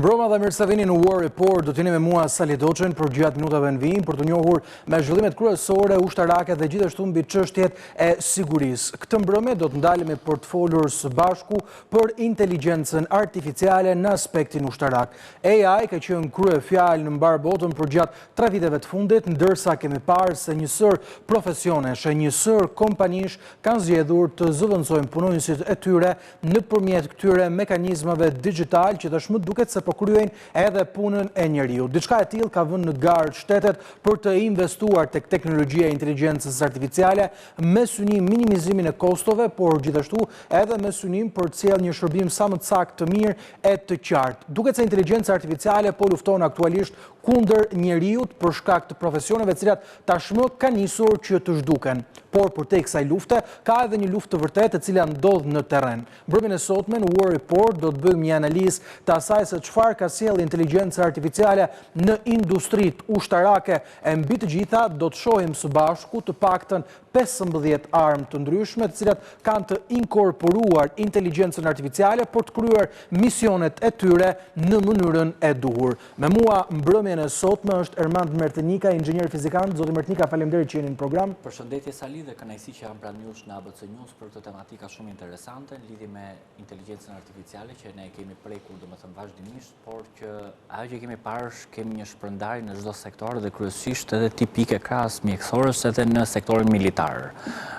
Mbroma dhe mirë se vini në War Report, do t'jeni me mua Sali Doçen për gjatë minutave në vijim për të njohur me zhvillimet kryesore ushtarake dhe gjithashtu mbi çështjet e sigurisë. Këtë mbrëmje do të ndalemi për të folur së bashku për inteligjencën artificiale në aspektin ushtarak. AI ka qenë kryefjalë në mbar botën për gjatë 3 viteve të fundit, ndërsa kemi parë se njësër profesionesh e njësër kompanish kanë zgjedhur të zëvendësojnë punonjësit e tyre nëpërmjet këtyre mekanizmave digjital që tashmë duket se po kryejnë edhe punën e njeriut. Diçka e tillë ka vënë në garë shtetet për të investuar tek teknologjia e inteligjencës artificiale me synim minimizimin e kostove, por gjithashtu edhe me synim për të sjellë një shërbim sa më të saktë, të mirë e të qartë. Duket se inteligjenca artificiale po lufton aktualisht kundër njeriut për shkak të profesioneve të cilat tashmë kanë nisur që të zhduken. Por përtej kësaj lufte ka edhe një luftë të vërtetë e cila ndodh në terren. Mbrëmjen e sotme në War Report do të bëjmë një analizë të asaj se çfarë ka sjellë inteligjenca artificiale në industritë ushtarake e mbi të gjitha do të shohim së bashku të paktën 15 armë të ndryshme të cilat kanë të inkorporuar inteligjencën artificiale për të kryer misionet e tyre në mënyrën e duhur. Me mua mbrëmjen e sotme është Ermand Mertenika, inxhinier fizikant. Zoti Mertenika, faleminderit që jeni në program. Përshëndetje Sali dhe kënaqësi që jam pranë jush në ABC News për këtë tematika shumë interesante në lidhje me inteligjencën artificiale që ne kemi prekur domethënë vazhdimisht, por që ajo që kemi parë kemi një shpërndarje në çdo sektor dhe kryesisht edhe tipike krahas mjekësorës edhe në sektorin militar.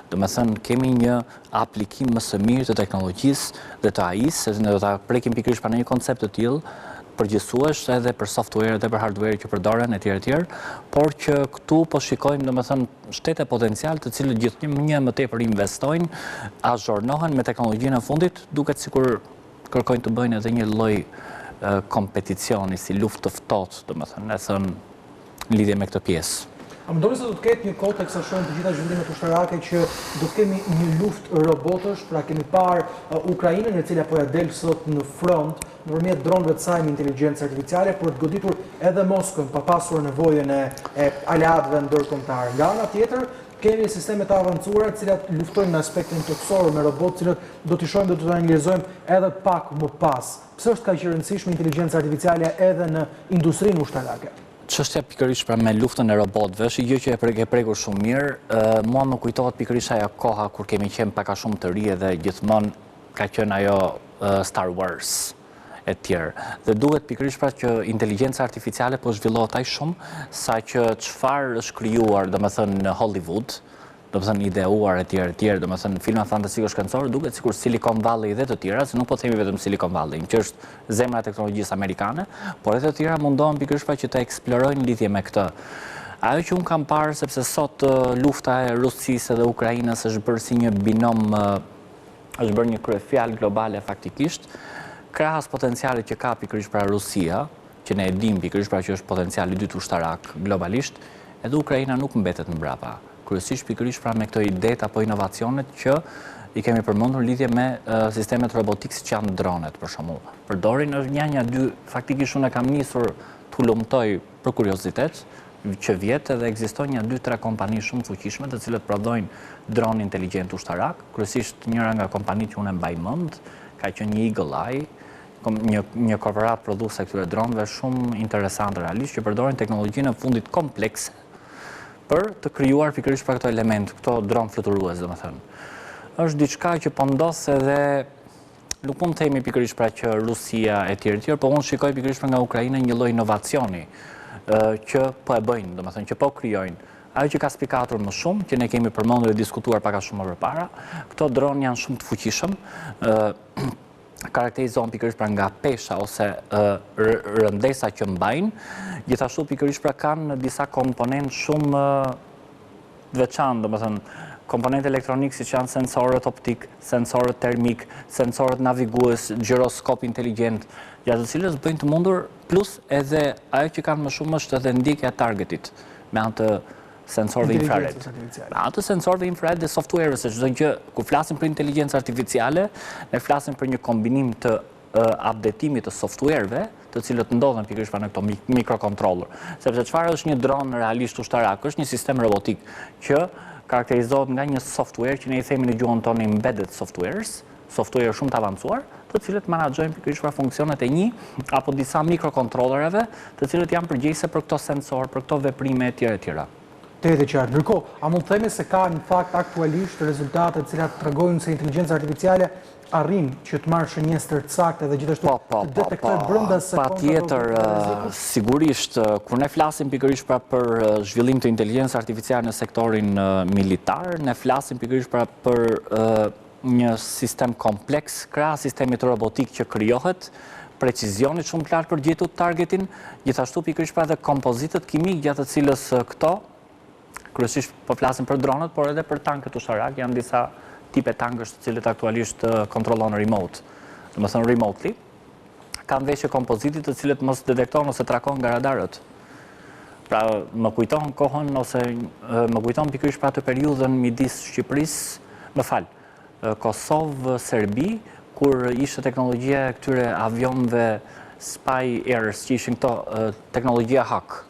Domethënë kemi një aplikim më së miri të teknologjisë dhe të AI-s, se ne do ta prekim pikërisht pranë një koncept të tillë përgjithsues edhe për software dhe për hardware që përdoren etj, por që këtu po shikojmë domethënë shtete potencial të cilët gjithnjë më tepër investojnë, azhurnohen me teknologjinë e fundit, duket sikur kërkojnë të bëjnë edhe një lloj kompeticioni si luftë të ftohtë, domethënë, e thënë në lidhje me këtë pjesë. A më doni se do të ketë një kohë teksa shohim të gjitha zhvillimet ushtarake që do të kemi një luftë robotësh, pra kemi parë Ukrainën e cila po ja del sot në front nëpërmjet dronëve të saj me inteligjencë artificiale për të goditur edhe Moskën pa pasur nevojën e aleatëve ndërkombëtar. Nga ana tjetër, kemi sisteme të avancuara të cilat luftojnë në aspektin toksor me robotë, të cilët do t'i shohim, do t'i analizojmë edhe pak më pas. Pse është kaq e rëndësishme inteligjenca artificiale edhe në industrinë ushtarake? Çështja pikërisht pra me luftën e robotëve është gjë që e prekur shumë mirë. Mua më kujtohet pikërisht ajo koha kur kemi qenë pak a shumë të ri dhe gjithmonë ka qenë ajo Star Wars e tjerë. Dhe duhet pikërisht pra që inteligjenca artificiale po zhvillohet aq shumë sa që çfarë është krijuar, domethënë në Hollywood, domethënë ideuar etj, domethënë filma fantastikë shkencore, duket sikur Silicon Valley dhe të tjera, se nuk po themi vetëm Silicon Valley, që është zemra e teknologjisë amerikane, por edhe të tjera mundohen pikërisht pra që të eksplorojnë lidhje me këtë. Ajo që unë kam parë, sepse sot lufta e Rusisë dhe Ukrainës është bërë si një binom, është bërë një kryefjalë globale faktikisht, krahas potencialit që ka pikërisht pra Rusia, që ne e dim pikërisht pra që është potenciali dytë ushtarak globalisht, edhe Ukraina nuk mbetet mbrapa. Kryesisht pikërisht pra me këto idet apo inovacionet që i kemi përmendur lidhje me sistemet robotik siç janë dronet për shembull. Përdorin është një dy, faktikisht unë e kam nisur t'u lumtoj për kuriozitet, që vjet edhe ekzistojnë një 2-3 kompani shumë fuqishme të cilët prodhojnë dron inteligjent ushtarak. Kryesisht njëra nga kompanitë që unë e mbaj mend ka qenë një Eagle Eye, një korporat prodhuese këtyre dronëve shumë interesant realisht që përdorin teknologjinë e fundit komplekse për të krijuar pikërisht për këto element, këto dronë fluturues, domethënë. Është diçka që po ndos edhe nuk mund të themi pikërisht pra që Rusia e tjerë, por unë shikoj pikërisht nga Ukraina një lloj inovacioni që po e bëjnë, domethënë që po krijojnë. Ajo që ka spikatur më shumë, që ne kemi përmendur dhe diskutuar pak a shumë më përpara, këto dronë janë shumë të fuqishëm, karakterizohen pikërisht pra nga pesha ose rëndesa që mbajnë, gjithashtu pikërisht pra kanë disa komponentë shumë veçantë, domethënë komponentë elektronik siç janë sensorët optik, sensorët termik, sensorët navigues, gjiroskop inteligjent, gjatë të cilës bëjnë të mundur, plus edhe ajo që kanë më shumë është edhe ndjekja e targetit me anë të sensorëve infrared. Me anë të sensorëve infrared dhe software, se çdo gjë, kur flasim për inteligjencë artificiale, ne flasim për një kombinim të updatimit të softwareve, të cilët ndodhen pikërisht në këto mikrokontroller. Sepse çfarë është një dron realisht ushtarak, është një sistem robotik që karakterizohet nga një software që ne i themi në gjuhën tonë embedded softwares, software shumë të avancuar, të cilët menaxhojnë pikërisht pra funksionet e një apo disa mikrokontrollereve, të cilët janë përgjegjëse për këto sensor, për këto veprime etj. Të jetë qartë. Ndërkohë, a mund të themi se ka në fakt aktualisht rezultate të cilat tregojnë se inteligencia artificiale arrin që të marrë shënjes të saktë dhe gjithashtu të detektojë brenda sekondave. Patjetër, sigurisht, kur ne flasim pikërisht pra për zhvillim të inteligjencës artificiale në sektorin militar, ne flasim pikërisht pra për një sistem kompleks, krahas sistemit robotik që krijohet, precizionit shumë të lartë për gjetur targetin, gjithashtu pikërisht pra dhe kompozitët kimik gjatë të cilës këto, kryesisht po flasim për dronët, por edhe për tankët usharak, janë disa tipe tankësh të cilët aktualisht kontrollon remote, do të thënë remotely, kanë veshje kompozitit të cilët mos detekton ose trakon nga radarët. Pra, më kujton kohën ose më kujton pikërisht pra të periudhën midis Shqipërisë, Kosovë, Serbi, kur ishte teknologjia e këtyre avionëve spy airs që ishin këto teknologjia hack.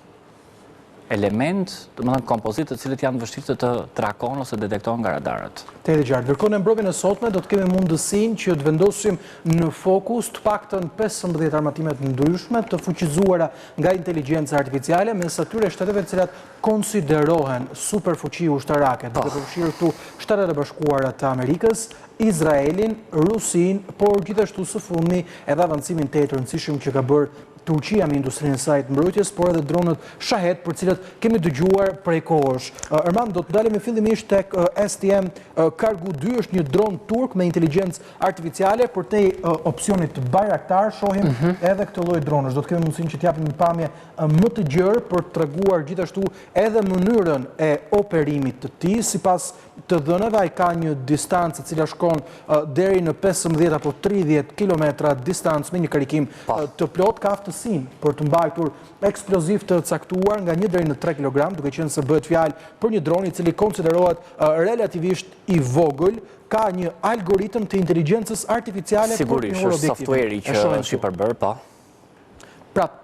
Element, domethënë kompozitë të cilët janë vështirë të trakon ose detekton nga radarët. Të jetë qartë. Ndërkohë në mbrëmjen e sotme do të kemi mundësinë që të vendosim në fokus të paktën 15 armatime të ndryshme të fuqizuara nga inteligjenca artificiale mes atyre shteteve të cilat konsiderohen superfuqi ushtarake, duke përfshirë këtu Shtetet e Bashkuara të Amerikës, Izraelin, Rusin, por gjithashtu së fundmi edhe avancimin të rëndësishëm që ka bërë Turqia me industrinë e saj të mbrojtjes, por edhe dronët Shahed, për cilët kemi dëgjuar prej kohësh. Erman, do të dalemi fillimisht tek STM Kargu 2, është një dron turk me inteligjencë artificiale, për te opsionit Bayraktar shohim edhe këtë lloj dronësh. Do të kemi mundësinë që t'japim një pamje më të gjerë për të treguar gjithashtu edhe mënyrën e operimit të tij. Sipas të dhënave, ai ka një distancë e cila shkon deri në 15 apo 30 kilometra distancë me një karikim të plot, ka aftësinë për të mbajtur eksploziv të caktuar nga 1 deri në 3 kg, duke qenë se bëhet fjalë për një dron i cili konsiderohet relativisht i vogël, ka një algoritëm të inteligjencës artificiale për një sigurisht është software-i që është i përbërë, po.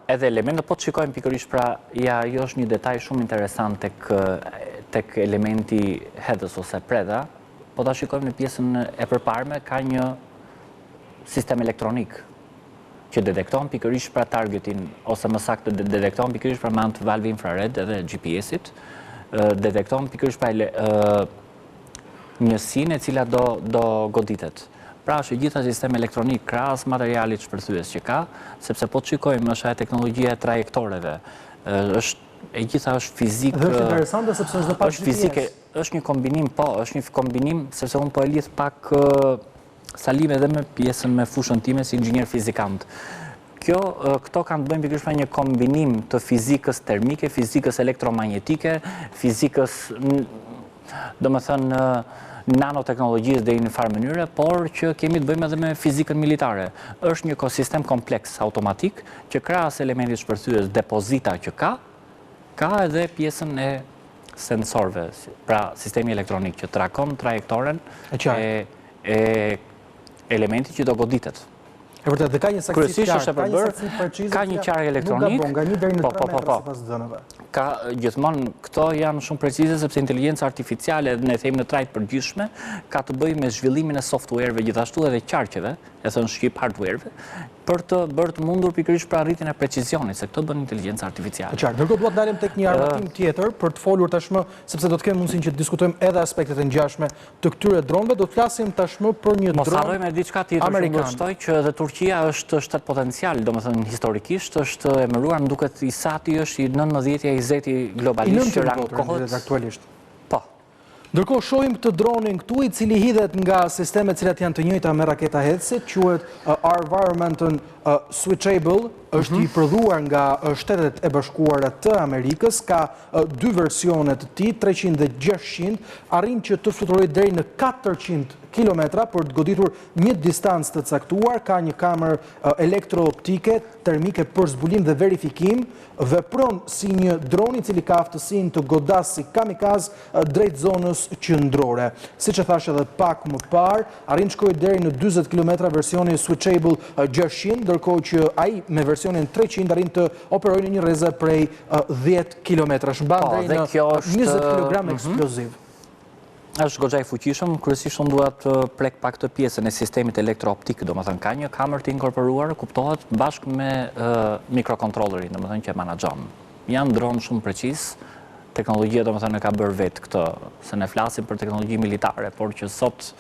Edhe elementët po të shikojmë pikërisht pra, jo është një detaj shumë interesant tek elementi hedhës ose preda, po ta shikojmë në pjesën e përparme, ka një sistem elektronik që detekton pikërisht pra targetin, ose më saktë detekton pikërisht pra me anë të valve infrared edhe GPS-it, detekton pikërisht pra njësinë e cila do goditet. Pra është gjitha sistem elektronik krahas materialit shpërthyes që ka, sepse po të shikojmë është e teknologjia e trajektoreve, e gjitha është fizikë. Dhe është interesante sepse është dhe pak fizike, është një kombinim, po, është një kombinim, sepse unë po e lidh pak salime edhe me pjesën me fushën time si inxhinier fizikant. Këto kanë të bëjnë pikërisht me një kombinim të fizikës termike, fizikës elektromagnetike, fizikës, domethënë, nanoteknologjisë dhe në farë mënyre, por që kemi të bëjmë edhe me fizikën militare. Është një ekosistem kompleks automatik që krahas elementit shpërthyes depozita që ka edhe pjesën e sensorëve, pra sistemi elektronik që trakon trajektoren e elementit që do goditet. E vërtet, dhe ka një saksi qartë, ka një qark elektronik, nga 1 deri në 3 metra sipas dënave. Ka gjithmonë, këto janë shumë precize sepse inteligjenca artificiale, ne themi në trajt përgjithshme, ka të bëjë me zhvillimin e softwareve gjithashtu edhe qarqeve, e thënë shqip hardwareve, për të bërë të mundur pikërisht për arritjen e precizionit, se këto bën inteligjenca artificiale. Qartë, ndërkohë duhet dalim tek një armatim tjetër për të folur tashmë, sepse do të kemi mundësinë që të diskutojmë edhe aspektet e ngjashme të këtyre dronëve, do të flasim tashmë për një dron amerikan. Mos harrojmë diçka tjetër që do të shtoj që edhe Turqia është shtet potencial, domethënë historikisht është emëruar, më duket ISAT-i është i 19 i 20 globalisht që rankohet aktualisht. Po. Ndërkohë shohim këtë dronin këtu i cili hidhet nga sistemet cilat janë të njëjta me raketa Hellsit, quhet Environmental Switchable, është i prodhuar nga Shtetet e Bashkuara të Amerikës, ka 2 versione të tij, 300 dhe 600, arrin që të fluturojë deri në 400 kilometra për të goditur një distancë të caktuar, ka një kamerë elektrooptike, termike për zbulim dhe verifikim, vepron si një dron i cili ka aftësinë të godasë si kamikaz drejt zonës qendrore. Siç e thash edhe pak më parë, arrin të shkojë deri në 40 kilometra versioni Switchable 600, ndërkohë që ai me versionin 300 arrin të operojë në një rrezë prej 10 kilometrash, mban deri në 20 kg eksploziv. është goxha i fuqishëm, kryesisht unë dua të prek pak të pjesën e sistemit elektrooptik, domethënë ka një kamerë të inkorporuar, kuptohet bashkë me mikrokontrollerin, domethënë që e menaxhon. Janë dronë shumë precis, teknologjia domethënë e ka bërë vetë këtë, se ne flasim për teknologji militare, por që sot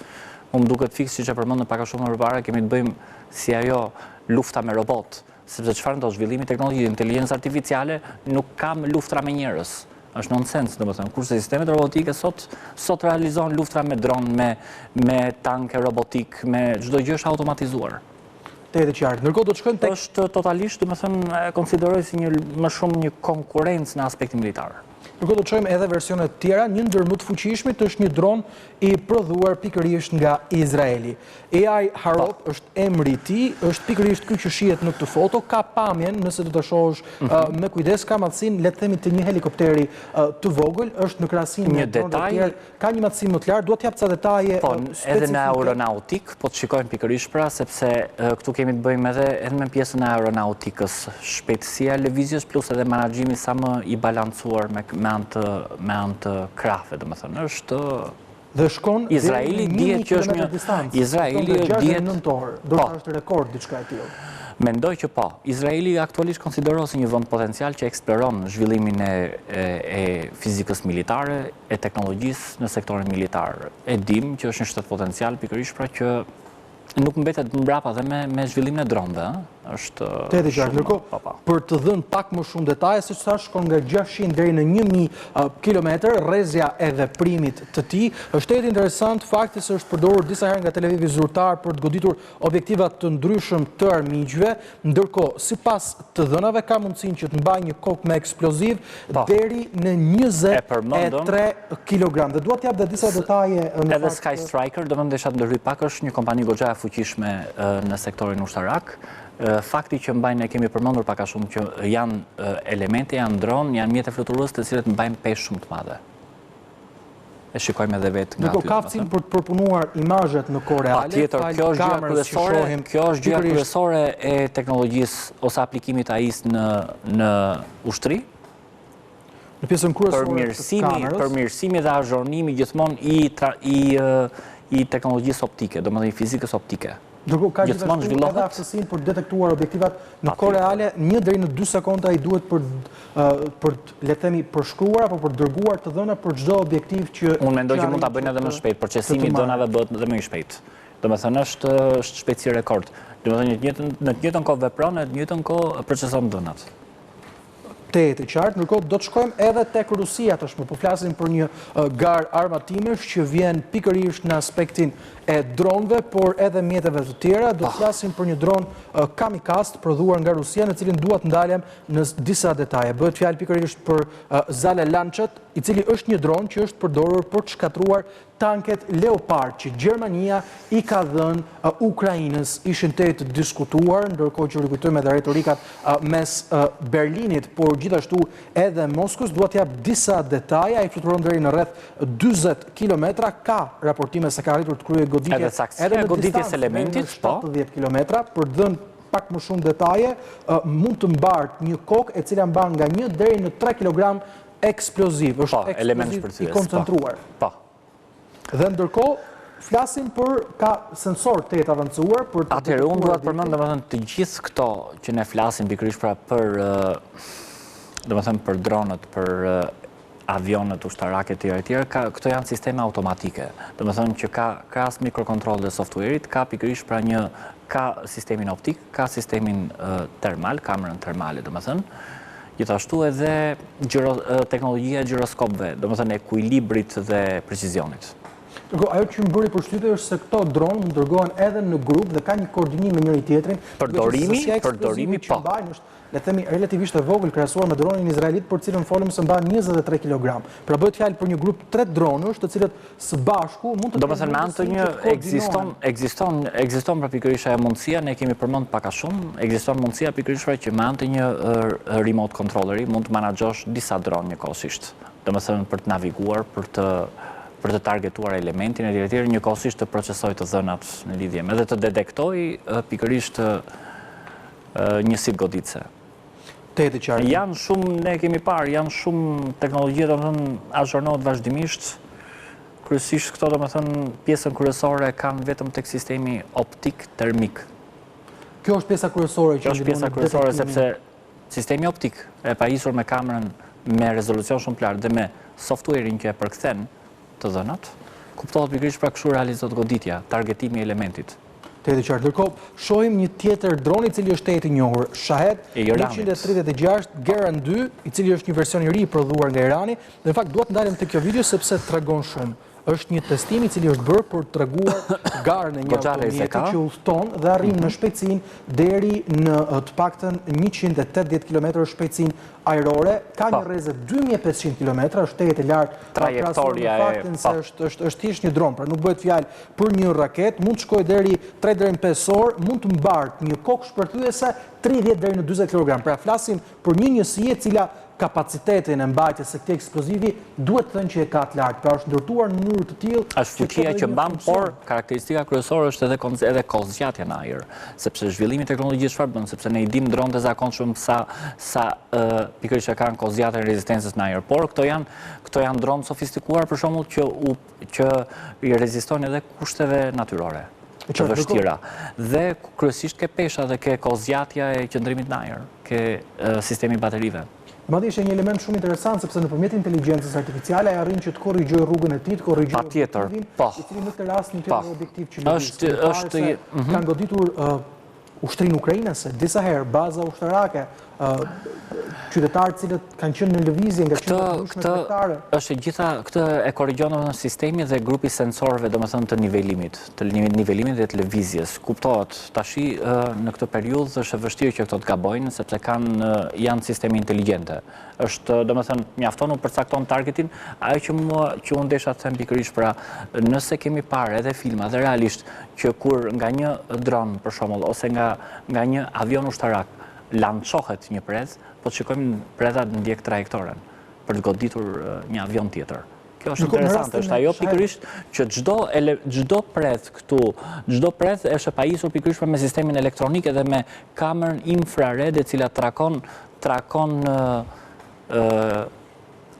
më duket fiks siç e përmendëm pak a shumë më parë, kemi të bëjmë si ajo lufta me robot, sepse çfarë ndodh zhvillimi i teknologjisë, inteligjencë artificiale nuk ka luftra me njerëz. Është nonsens, domethënë, kurse sistemet robotike sot realizojnë luftra me dronë, me tanke robotik, me çdo gjë është automatizuar. Te e qartë. Ndërkohë do të shkojmë tek është totalisht, domethënë, e konsideroj si më shumë një konkurrencë në aspektin militar. Ndërkohë do të shojmë edhe versionet tjera, një ndër më të fuqishmit është një dron i prodhuar pikërisht nga Izraeli. AI Harop është emri i tij, është pikërisht ky që shihet në këtë foto, ka pamjen, nëse do ta shohësh me kujdes, ka matësinë, le të themi, të një helikopteri të vogël, është në krahasim me dronët e tjerë, ka një matësi më të lartë, duhet t'jap ca detaje specifike. Edhe në aeronautik, po të shikojmë pikërisht pra, sepse këtu kemi të bëjmë edhe me pjesën e aeronautikës, shpejtësia e lëvizjes plus edhe menaxhimi sa më i balancuar me anë të krahëve, domethënë, është dhe shkon Izraeli dihet që është një Izraeli dihet nëntor, do të është rekord diçka e tillë. Mendoj që po. Izraeli aktualisht konsiderohet si një vend potencial që eksploron zhvillimin e fizikës militare, e teknologjisë në sektorin militar. E dim që është një shtet potencial pikërisht pra që nuk mbetet mbrapa dhe me zhvillimin e dronëve, është shumë. Ndërkohë, për të dhënë pak më shumë detaje, siç thash, shkon nga 600 deri në 1000 kilometër, rrezja e veprimit të tij. Është edhe interesant fakti se është përdorur disa herë nga televizivi zyrtar për të goditur objektiva të ndryshëm të armiqve, ndërkohë sipas të dhënave ka mundësinë që të mbajë një kokë me eksploziv deri në 23 kg. Dhe dua t'jap disa detaje edhe Sky Striker, domethënë desha të ndërhyj pak, është një kompani goxha e fuqishme në sektorin ushtarak. Fakti që mbajnë, ne kemi përmendur pak a shumë që janë elemente, janë dronë, janë mjete fluturuese të cilët mbajnë peshë shumë të madhe. E shikojmë edhe vetë nga aty. Ka aftësinë për të përpunuar imazhet në kohë reale. Patjetër, kjo është gjëja kryesore e teknologjisë ose aplikimit AI-s në ushtri. Në pjesën kryesore të kamerës. Përmirësimi dhe azhornimi gjithmonë i teknologjisë optike, domethënë i fizikës optike. Ndërkohë ka gjithashtu edhe aftësinë për detektuar objektivat në kohë reale, 1 deri në 2 sekonda i duhet për le të themi përshkruar apo për dërguar të dhëna për çdo objektiv që unë mendoj që mund ta bëjnë edhe më shpejt, procesimi i dhënave bëhet edhe më i shpejt. Domethënë është shpejtësi rekord. Domethënë në të njëjtën kohë vepron, në të njëjtën kohë proceson dhënat. Te e qartë, ndërkohë do të shkojmë edhe tek Rusia tashmë, po flasim për një garë armatimesh që vjen pikërisht në aspektin e dronëve, por edhe mjeteve të tjera. Do të flasim për një dron kamikaz prodhuar nga Rusia, në cilin dua të ndalem në disa detaje. Bëhet fjalë pikërisht për Zale Lancet, i cili është një dron që është përdorur për të shkatruar tanket Leopard që Gjermania i ka dhënë Ukrainës. Ishin të diskutuar, ndërkohë që rikujtojmë edhe retorikat mes Berlinit, por gjithashtu edhe Moskës. Dua t'jap disa detaje, ai fluturon deri në rreth 40 kilometra, ka raportime se ka arritur të kryejë goditje edhe në goditjes elementit, 70 kilometra, për të dhënë pak më shumë detaje, mund të mbartë një kokë e cila mban nga 1 deri në 3 kg eksploziv, është eksploziv i koncentruar. Dhe ndërkohë, flasim për ka sensor të avancuar për të... Atëherë, unë duhet përmend domethënë të gjithë këto që ne flasim pikërisht pra për domethënë për dronët, për avionet ushtarake të tjera, këto janë sisteme automatike. Domethënë që ka as mikrokontroll dhe software-it, ka pikërisht pra ka sistemin optik, ka sistemin termal, kamerën termale domethënë. Gjithashtu edhe teknologjia e gjiroskopëve, domethënë ekuilibrit dhe precizionit. Ajo që më bëri përshtypje është se këto dronë mund dërgohen edhe në grup dhe ka një koordinim me njëri tjetrin. Përdorimi po. Le të themi relativisht e vogël krahasuar me dronin izraelit, për cilën folëm se mban 23 kg. Pra bëhet fjalë për një grup 3 dronësh, të cilët së bashku mund të... Domethënë me anë të një ekziston pra pikërisht ajo mundësia, ne kemi përmend pak a shumë, ekziston mundësia pikërisht pra që me anë të një remote controlleri mund të menaxhosh disa dronë njëkohësisht. Domethënë për të naviguar, për të targetuar elementin e tjerë, njëkohësisht të procesoj të dhënat në lidhje me dhe të detektoj pikërisht njësit goditëse. Janë shumë, ne kemi parë, janë shumë teknologjia, domethënë azhurnohet vazhdimisht. kryesisht këto domethënë pjesën kryesore kanë vetëm tek sistemi optik termik. Kjo është pjesa kryesore që është pjesa kryesore sepse sistemi optik e pajisur me kamerën me rezolucion shumë të lartë dhe me software-in që e përkthen të dhënat, kuptohet pikërisht pra kështu realizohet goditja, targetimi i elementit. Të qartë. Ndërkohë, shohim një tjetër dron i cili është i njohur, Shahed 136 Geran 2, i cili është një version i ri i prodhuar nga Irani, dhe në fakt duhet ndalem te kjo video sepse tregon shumë. Është një testim i cili është bërë për të treguar garën e një automjeti që udhton dhe arrin në shpejtësinë deri në të paktën 180 km shpejtësinë ajrore, ka një rrezet 2500 km, është tejet e lartë, trajektoria e faktin se është thjesht një dron, pra nuk bëhet fjalë për një raketë, mund të shkojë deri 3 deri në 5 orë, mund të mbartë një kokë shpërthyese 30 deri në 40 kg. Pra flasim për një njësi e cila kapacitetin e mbajtjes së këtij eksplozivi duhet të thënë që e ka të lartë, pra është ndërtuar në mënyrë të tillë është fuqia që mban, por karakteristika kryesore është edhe kozgjatja në ajër, sepse zhvillimi i teknologjisë çfarë bën, sepse ne i dimë dronët e zakonshëm sa pikërisht kanë kozgjatën e rezistencës në ajër, por këto janë dronë sofistikuar për shembull që i rezistojnë edhe kushteve natyrore të vështira. Dhe kryesisht ke pesha dhe ke kozgjatja e qëndrimit në ajër, ke sistemi baterive. Madje ishte një element shumë interesant sepse nëpërmjet inteligjencës artificiale ai arrin që të korrigjojë rrugën e tij, të korrigjojë objektivin, i cili në këtë rast nuk ka objektiv që kanë goditur ushtrinë ukrainase, disa herë baza ushtarake, qytetarë cilët kanë qenë në lëvizje nga qendrat shpejtare. Është gjitha këtë e korrigjon domethënë sistemi dhe grupi sensorëve domethënë të nivelimit dhe të lëvizjes. Kuptohet, tashi në këtë periudhë është e vështirë që këto të gabojnë sepse janë sisteme inteligjente. Është domethënë mjafton u përcakton targetin, ajo që unë desha të them pikërisht pra nëse kemi parë edhe filma dhe realisht që kur nga një dron për shembull ose nga një avion ushtarak lançohet një predh, po të shikojmë predhat ndjek trajektoren për të goditur një avion tjetër. Kjo është interesante, është ajo pikërisht që çdo predh këtu, çdo predh është e pajisur pikërisht me sistemin elektronik edhe me kamerën infrared e cila trakon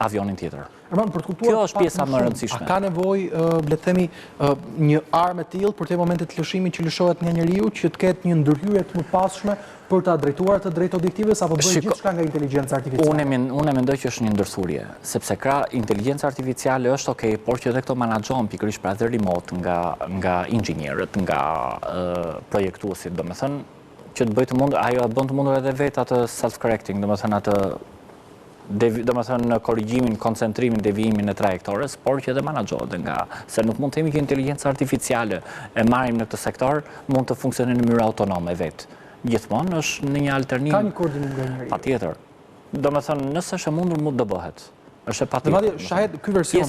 avionin tjetër. Kjo është pjesa më e rëndësishme. A ka nevojë, le të themi, një armë e tillë për te momentet të lëshimit që lëshohet nga njeriu që të ketë një ndërhyrje të mëpasshme për ta drejtuar të drejtë objektives apo bëhet gjithçka nga inteligjenca artificiale? Unë mendoj që është një ndërthurje, sepse inteligjenca artificiale është okay, por që edhe këto menaxhohen pikërisht pra dhe remote nga inxhinierët, nga projektuesit, domethënë që të bëjë të mundur, ajo bën të mundur edhe vetë atë self-correcting, domethënë atë korrigjimin, koncentrimin, devijimin e trajektores, por që edhe menaxhohet se nuk mund të themi që inteligjenca artificiale e marrim në këtë sektor mund të funksionojë në mënyrë autonome vetë. Gjithmonë është në një alternim. Ka një koordinim nga njeriu. Patjetër. Domethënë nëse është e mundur mund të bëhet. Është e patjetër. Shahed ky version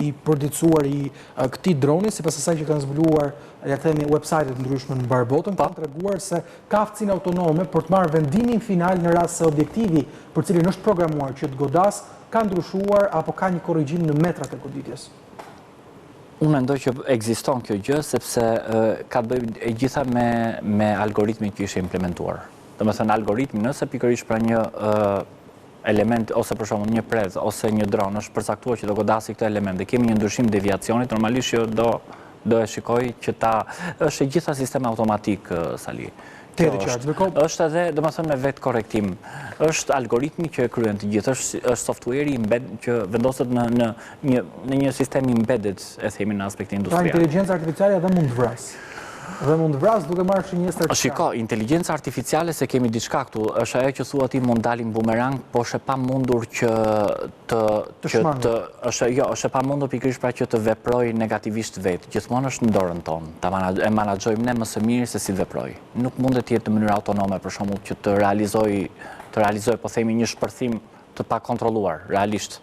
i përditësuar i këtij droni, sipas asaj që kanë zbuluar, ja themi websajtet ndryshme në mbar botën, kanë treguar se ka aftësinë autonome për të marrë vendimin final në rast se objektivi për cilin është programuar që të godas ka ndryshuar apo ka një korrigjim në metrat e goditjes. Unë mendoj që ekziston kjo gjë sepse ka të bëjë e gjitha me algoritmin që ishte implementuar. Domethënë algoritmi nëse pikërisht pra një element ose për shembull një predh ose një dron është përcaktuar që do godasi këtë element dhe kemi një ndryshim deviacioni, normalisht që do e shikoj që është e gjitha sistemi automatik, Sali. Është edhe, domethënë me vetë korrektim. Është algoritmi që e kryen të gjithë, është software-i që vendoset në një sistem embedded, e themi në aspektin industrial. Pra inteligjenca artificiale edhe mund të vrasë. Dhe mund të vrasë duke marrë shënjesë të Shiko, inteligenca artificiale se kemi diçka këtu, është ajo që thua ti mund dalim bumerang, po është e pa mundur që është e pa mundur pikërisht pra që të veproj negativisht vetë. Gjithmonë është në dorën tonë. E menaxhojmë ne më së miri se si veproj. Nuk mundet të jetë në mënyrë autonome për shembull që të realizoj po themi një shpërthim të pa kontrolluar realisht.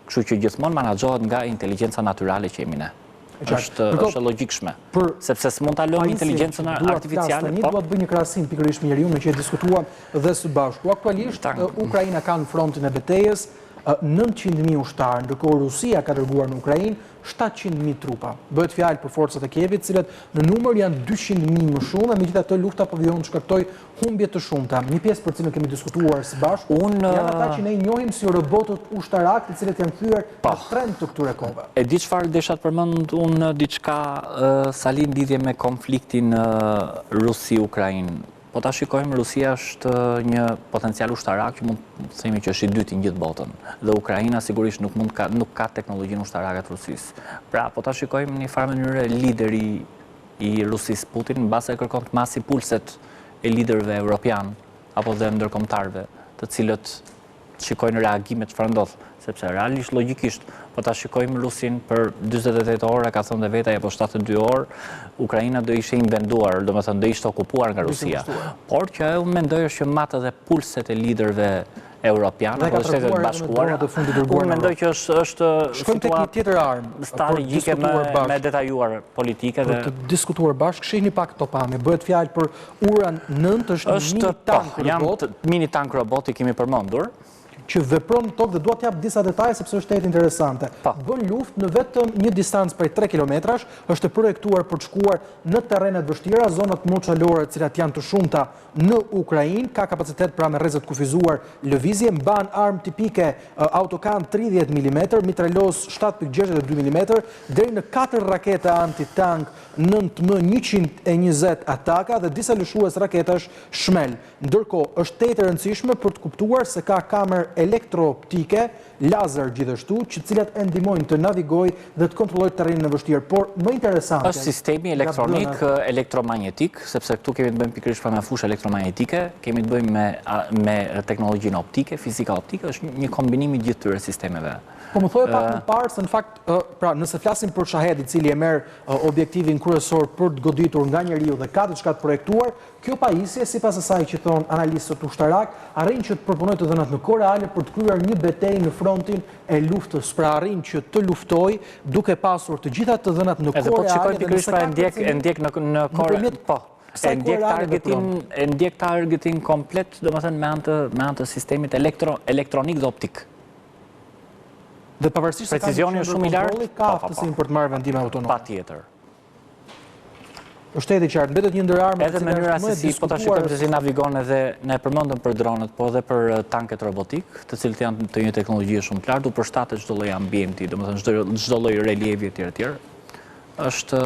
Kështu që gjithmonë menaxhohet nga inteligjenca natyrale që jemi ne. Është logjikshme. Sepse s'mund ta lëmë inteligjencën artificiale. Ne duhet bëjmë një krahasim pikërisht me njeriu, me që e diskutuam dhe së bashku. Aktualisht Ukraina ka në frontin e betejës 900.000 ushtarë, ndërkohë Rusia ka dërguar në Ukrainë 700.000 trupa. Bëhet fjalë për forcat e Kievit, cilat në numër janë 200.000 më shumë, e megjithatë lufta po vjen shkaktoi humbje të shumta. Një pjesë për cilën kemi diskutuar së bashku janë ata që ne i njohim si robotët ushtarak, të cilët janë kthyer në trend të këtyre kohëve. E di çfarë desha të përmend unë diçka Sali në lidhje me konfliktin Rusi-Ukrainë. Po ta shikojmë, Rusia është një potencial ushtarak që mund të themi që është i dyti në gjithë botën. Dhe Ukraina sigurisht nuk ka teknologjinë ushtarake të Rusisë. Pra, po ta shikojmë në një farë mënyrë lideri i Rusisë Putin, mbase kërkon të masi pulset e liderëve evropian apo dhe ndërkombëtarëve, të cilët shikojnë reagimet çfarë ndodh, sepse realisht logjikisht po ta shikojmë Rusin për 48 orë, ka thënë dhe vetaj, apo 72 orë, Ukraina do ishte invenduar, do do ishte okupuar nga Rusia. Por që unë mendoj është që matë dhe pulset e liderëve europianë apo Shtetet Bashkuara. Unë mendoj që është situatë strategjike me detajuar politike dhe të diskutuar bashkë. Shihni pak këto pamje. Bëhet fjalë për Uran 9, është mini tank robot i kemi përmendur, që vepron në tokë dhe dua t'jap disa detaje sepse është shtet interesante. Bën luftë në vetëm një distancë prej 3 kilometrash, është e projektuar për të shkuar në terrenet vështira, zonat moçalore, të cilat janë të shumta në Ukrainë, ka kapacitet pra me rrezet kufizuar lëvizje, mban armë tipike autokan 30 mm, mitralos 7.62 mm, deri në 4 rakete antitank 9M120 Ataka dhe disa lëshues raketash Shmel. Ndërkohë, është tetë e rëndësishme për të kuptuar se ka kamerë elektrooptike, lazer gjithashtu, që cilat e ndihmojnë të navigojë dhe të kontrollojë terrenin e vështirë. Por më interesante është sistemi elektronik elektromagnetik, sepse këtu kemi të bëjmë pikërisht me fushë elektromagnetike, kemi të bëjmë me teknologjinë optike, fizika optike, është një kombinim i gjithë këtyre sistemeve. Po më thojë pak më parë se në fakt, pra nëse flasim për Shahed, i cili e merr objektivin kryesor për të goditur nga njeriu dhe ka diçka të projektuar, kjo pajisje, sipas asaj që thon analistët ushtarak, arrin që të përpunojë të dhënat në kohë reale për të kryer një betejë në frontin e luftës, pra arrin që të luftojë duke pasur të gjitha të dhënat në kohë reale. Edhe po shikoj pikërisht pra e ndjek në kohë, po. E ndjek targetin komplet, domethënë me anë të sistemit elektronik dhe optik. Dhe pavarësisht se precisioni është shumë i lartë, ka aftësinë për të marrë vendime autonome. Patjetër. Është i qartë, mbetet një ndër armë edhe mënyra se si po ta shikojmë se si navigon edhe ne përmendëm për dronet, po edhe për tanket robotik, të cilët janë të një teknologji shumë të lartë, u përshtatet çdo lloj ambienti, domethënë çdo lloj relievi etj. Është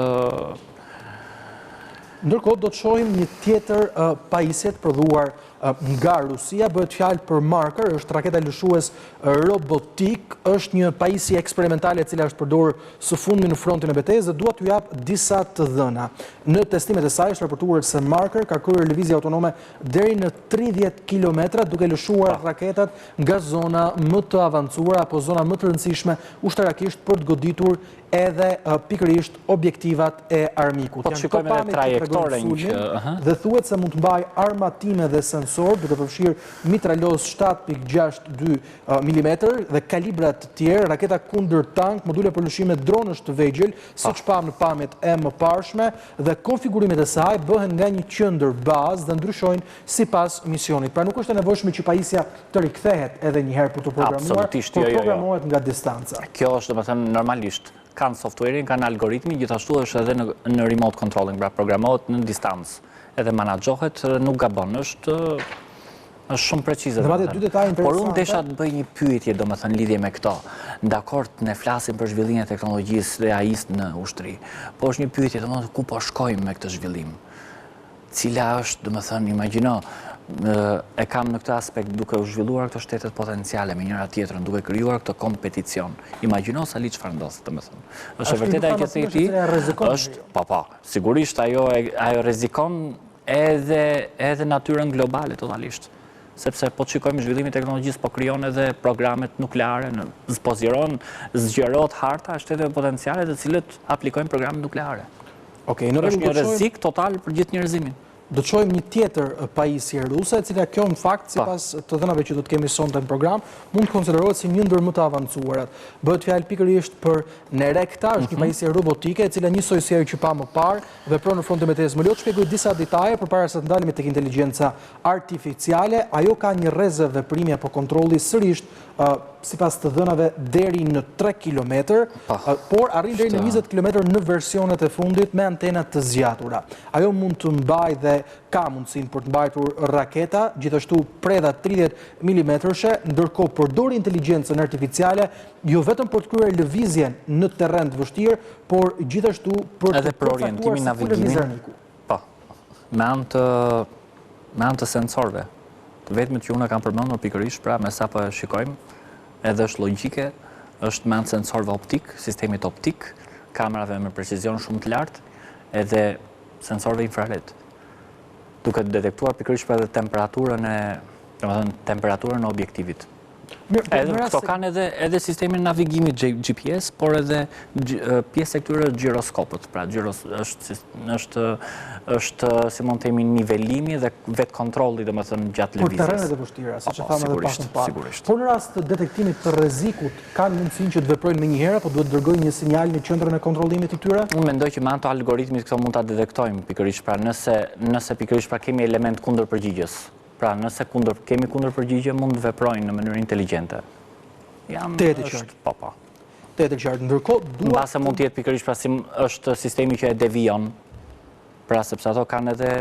ndërkohë do të shohim një tjetër pajisje të prodhuar nga Rusia, bëhet fjalë për Marker, është raketa lëshues robotik, është një pajisje eksperimentale e cila është përdorur së fundmi në frontin e betejës dhe dua t'ju jap disa të dhëna. Në testimet e saj është raportuar se Marker ka kryer lëvizje autonome deri në 30 kilometra duke lëshuar raketat nga zona më të avancuara apo zona më të rëndësishme ushtarakisht për të goditur edhe pikërisht objektivat e armikut. Po të shikojmë edhe trajektoren dhe thuhet se mund të mbajë armatime dhe sensor, duke përfshirë mitralos 7.62 mm dhe kalibrat të tjerë, raketa kundër tank, module për lëshime dronësh të vegjël, siç pam në pamjet e mëparshme, dhe konfigurimet e saj bëhen nga një qendër bazë dhe ndryshojnë sipas misionit. Pra nuk është e nevojshme që pajisja të rikthehet edhe një herë për të programuar, por programohet nga distanca. Kjo është domethënë normalisht kanë softwarein, kanë algoritmi, gjithashtu është edhe në remote controlling, pra programohet në distancë, edhe menaxhohet, nuk gabon, është shumë precize. Por unë desha të bëj një pyetje, domethënë lidhje me këto. Dakord, ne flasim për zhvillimin e teknologjisë dhe AI-s në ushtri, po është një pyetje, domethënë ku po shkojmë me këtë zhvillim? Cila është, domethënë, imagjino, e kam në këtë aspekt duke u zhvilluar këto shtetet potenciale me njëra tjetrën, duke krijuar këtë kompeticion. Imagjino Sali çfarë ndodh, domethënë. Është vërtet ajo që thënë ti, është sigurisht ajo rrezikon edhe natyrën globale totalisht. Sepse po të shikojmë zhvillimin e teknologjisë, po krijon edhe programet nukleare, zgjerohet harta e shteteve potenciale të cilët aplikojnë programet nukleare. Është një rrezik total për gjithë njerëzimin. Do të shohim një tjetër pajisje ruse, e cila kjo në fakt, sipas të dhënave që do të kemi sonte në program, mund të konsiderohet si një ndër më të avancuarat. Bëhet fjalë pikërisht për Nerekta, është një pajisje robotike, e cila njësoj si ajo që pa më parë, vepron në frontin e betejës. Më le të shpjegoj disa detaje përpara se të ndalemi tek inteligjenca artificiale. Ajo ka një rrezë veprimi apo kontrolli sërish sipas të dhënave deri në 3 km, por arrin deri në 20 km në versionet e fundit me antenat të zgjatura. Ajo mund të mbajë dhe ka mundësinë për të mbajtur raketa, gjithashtu predha 30 mm, ndërkohë përdor inteligjencën artificiale jo vetëm për të kryer lëvizjen në terren të vështirë, por gjithashtu për të përcaktuar navigimin. Po. Me anë të sensorëve. Të vetmit që unë kam përmendur pikërisht, pra me sa po e shikojmë, edhe është logjike, është me anë sensorëve optik, sistemit optik, kamerave me precizion shumë të lartë, edhe sensorëve infrared. Duke të detektuar pikërisht edhe temperaturën e objektivit. Edhe këto kanë edhe sistemin navigimit GPS, por edhe pjesë e këtyre gjiroskopët. Pra, është si mund të themi nivelimi dhe vetë kontrolli gjatë lëvizjes. Për terrenet e vështira, siç e thamë edhe pak më parë. Sigurisht. Por në rast të detektimit të rrezikut, kanë mundësinë që të veprojnë menjëherë, apo duhet dërgojnë një sinjal në qendrën e kontrollimit të tyre? Unë mendoj që me anë të algoritmit këto mund ta detektojmë pikërisht, pra nëse pikërisht pra kemi element kundër përgjigjes. Pra, nëse kemi kundër përgjigje, mund të veprojnë në mënyrë inteligjente. Po. Të e qartë. Ndërkohë, mbase mund të jetë pikërisht pra është sistemi që e devion, pra sepse ato kanë edhe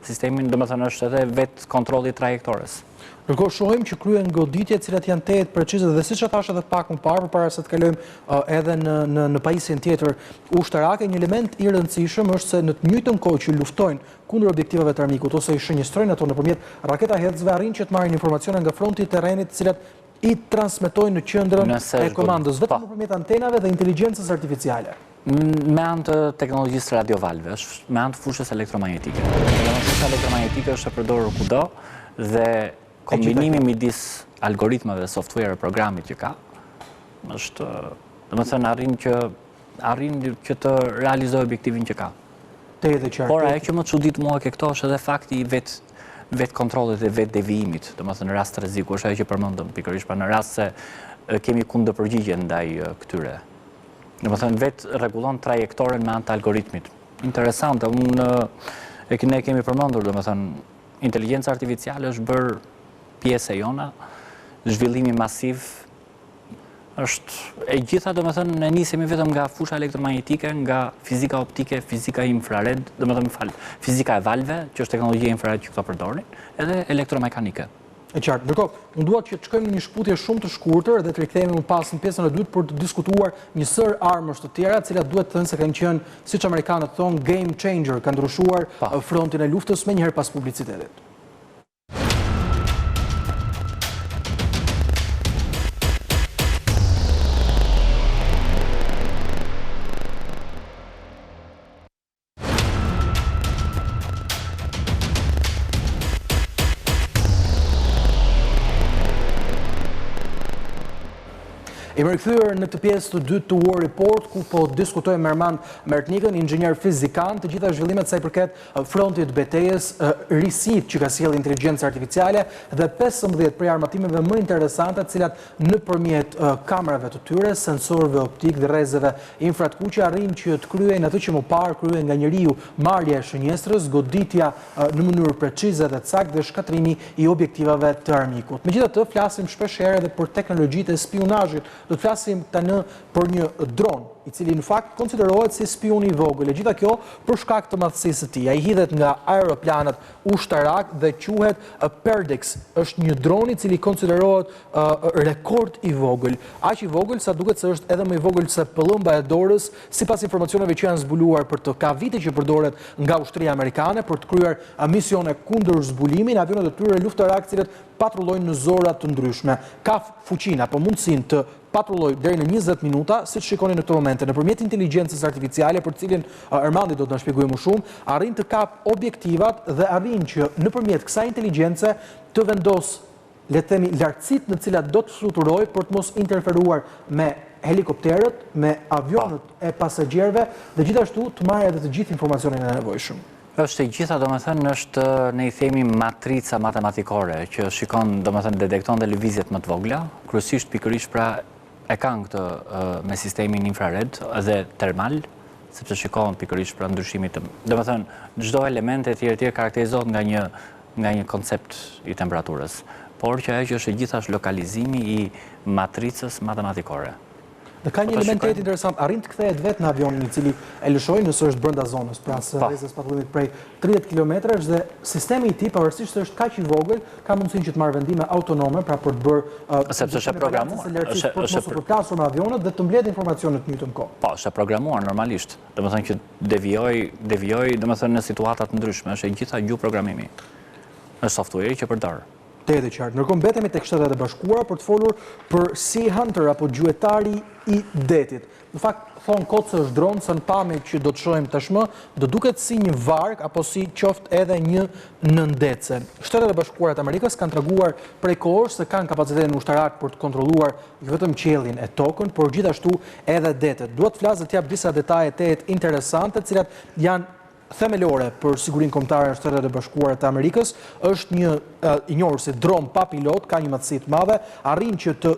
sistemin, domethënë është edhe vetë kontrolli trajektores. Ndërkohë shohim që kryen goditje të cilat janë të precize dhe siç e thash edhe pak më parë, përpara se të kalojmë edhe në pajisjen tjetër ushtarake, një element i rëndësishëm është se në të njëjtën kohë që luftojnë kundër objektivave të armikut ose i shënjestrojnë ato nëpërmjet raketa hedhësve, arrin që të marrin informacione nga fronti i terrenit, të cilat i transmetojnë në qendrën e komandës, vetëm nëpërmjet antenave dhe inteligjencës artificiale. Me anë të teknologjisë radiovalvesh, me anë të fushës elektromagnetike. Fusha elektromagnetike është e përdorur kudo dhe kombinimi midis algoritmave, software e programit që ka, është, domethënë arrin që të realizojë objektivin që ka. Por ajo që më çudit mua ke këto është edhe fakti i vetë kontrollit dhe vetë devijimit, domethënë në rast të rreziku, është ajo që përmendëm pikërisht, pra në rast se kemi kundërpërgjigje ndaj këtyre. Domethënë vetë rregullon trajektoren me anë të algoritmit. Interesante, ne kemi përmendur, domethënë inteligjenca artificiale është bërë pjesë e jona, zhvillimi masiv është e gjitha, domethënë ne nisemi vetëm nga fusha elektromagnetike, nga fizika optike, fizika infrared, domethënë fizika e valve, që është teknologjia infrared që këto përdorin, edhe elektromekanike. E qartë. Ndërkohë, unë dua që të shkojmë në një shkputje shumë të shkurtër dhe të rikthehemi më pas në pjesën e dytë për të diskutuar një sër armësh të tjera, të cilat duhet të thënë se kanë qenë, siç amerikanët thonë, game changer, kanë ndryshuar frontin e luftës menjëherë pas publicitetit. Jemi rikthyer në këtë pjesë të dytë të War Report, ku po diskutojmë me Erman Mertnikën, inxhinier fizikan, të gjitha zhvillimet sa i përket frontit betejës, risit që ka sjellë inteligjenca artificiale dhe 15 prej armatimeve më interesante, të cilat nëpërmjet kamerave të tyre, sensorëve optik dhe rrezeve infrakuqe arrin që të kryejnë atë që më parë kryej nga njeriu, marrja e shënjestrës, goditja në mënyrë precize dhe saktë dhe shkatrimi i objektivave të armikut. Megjithatë, flasim shpesh herë edhe për teknologjitë e spionazhit. Do të flasim tani për një dron, i cili në fakt konsiderohet si spion i vogël. E gjitha kjo për shkak të madhësisë së tij. Ai hidhet nga aeroplanët ushtarak dhe quhet Perdix. Është një dron i cili konsiderohet rekord i vogël. Aq i vogël sa duket se është edhe më i vogël se pëllëmba e dorës, sipas informacioneve që janë zbuluar për të. Ka vite që përdoret nga ushtria amerikane për të kryer misione kundër zbulimin, avionet e tyre luftarak të cilët patrullojnë në zora të ndryshme. Ka fuqinë apo mundësinë të patrulloj deri në 20 minuta, siç shikoni në këtë momente, nëpërmjet inteligjencës artificiale, për cilin Ermandi do të na shpjegojë më shumë, arrin të kap objektivat dhe arrin që nëpërmjet kësaj inteligjence të vendos, le të themi, lartësitë në të cilat do të fluturojë për të mos interferuar me helikopterët, me avionët e pasagerëve dhe gjithashtu të marrë edhe të gjithë informacionin e nevojshëm. Është e gjitha, domethënë, është ne i themi matrica matematikore, që shikon, domethënë, detekton dhe lëvizjet më të vogla, kryesisht pikërisht pra e kanë këtë me sistemin infrared dhe termal, sepse shikon pikërisht pra ndryshimit të, domethënë, çdo element e tjerë karakterizohet nga një koncept i temperaturës. por që ajo që është gjithashtu lokalizimi I matricës matematikore. Dhe ka një element tjetër interesant, arrin të kthehet vetë në avionin I cili e lëshoi nëse është brenda zonës, pra së rrezës patrullimit prej 30 kilometrash dhe sistemi I tij pavarësisht se është kaq I vogël, ka mundësinë që të marrë vendime autonome, pra për të bërë sepse është programuar, është përplasur me avionët dhe të mbledh informacionet në një të kohë. Po, është programuar normalisht. Domethënë që devijoj, domethënë në situata të ndryshme, është e gjitha gjuhë programimi. Është software që përdor. Të qartë. Ndërkohë mbetemi tek Shtetet e Bashkuara për të folur për Sea Hunter apo gjuetari I detit. Në fakt, thonë kot se është dron, se në pamje që do të shohim tashmë, do duket si një varg apo si qoftë edhe një nëndece. Shtetet e Bashkuara të Amerikës kanë treguar prej kohësh se kanë kapacitetin ushtarak për të kontrolluar jo vetëm qiellin e tokën, por gjithashtu edhe detet. Dua të flas dhe të jap disa detaje të interesante, të cilat janë themelore për sigurinë kombëtare në Shtetet e Bashkuara të Amerikës. Është një I njohur si dron pa pilot, ka një matësi të madhe, arrin që të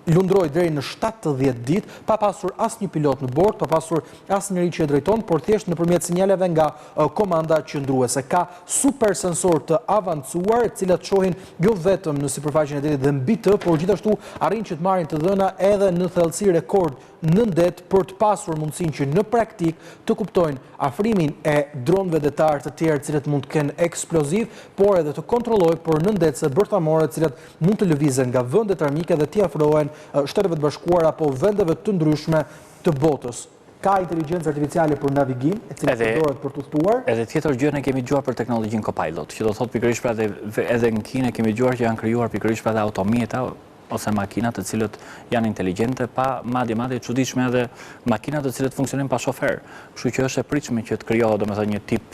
lundroj deri në 70 ditë pa pasur asnjë pilot në bord, pa pasur asnjëri që e drejton, por thjesht nëpërmjet sinjaleve nga komanda qëndruese. Ka super sensor të avancuar, të cilat shohin jo vetëm në sipërfaqen e detit dhe mbi të, por gjithashtu arrin që të marrin të dhëna edhe në thellësi rekord në det për të pasur mundësinë që në praktik të kuptojnë afrimin e dronëve detar të tjerë të cilët mund të kenë eksploziv, por edhe të kontrollojnë për nëndetëse bërthamore të cilat mund të lëvizen nga vendet armike dhe t'i afrohen Shteteve të Bashkuara apo vendeve të ndryshme të botës. Ka inteligjencë artificiale për navigim, e cila përdoret për të udhëtuar. Edhe tjetër gjë ne kemi dëgjuar për teknologjinë Copilot, që do thotë pikërisht pra edhe në Kinë kemi dëgjuar që janë krijuar pikërisht pra automjeta ose makinat të cilët janë inteligjente, pa madje çuditshme edhe makinat të cilët funksionojnë pa shofer. Kështu që është e pritshme që të krijohet domethënë një tip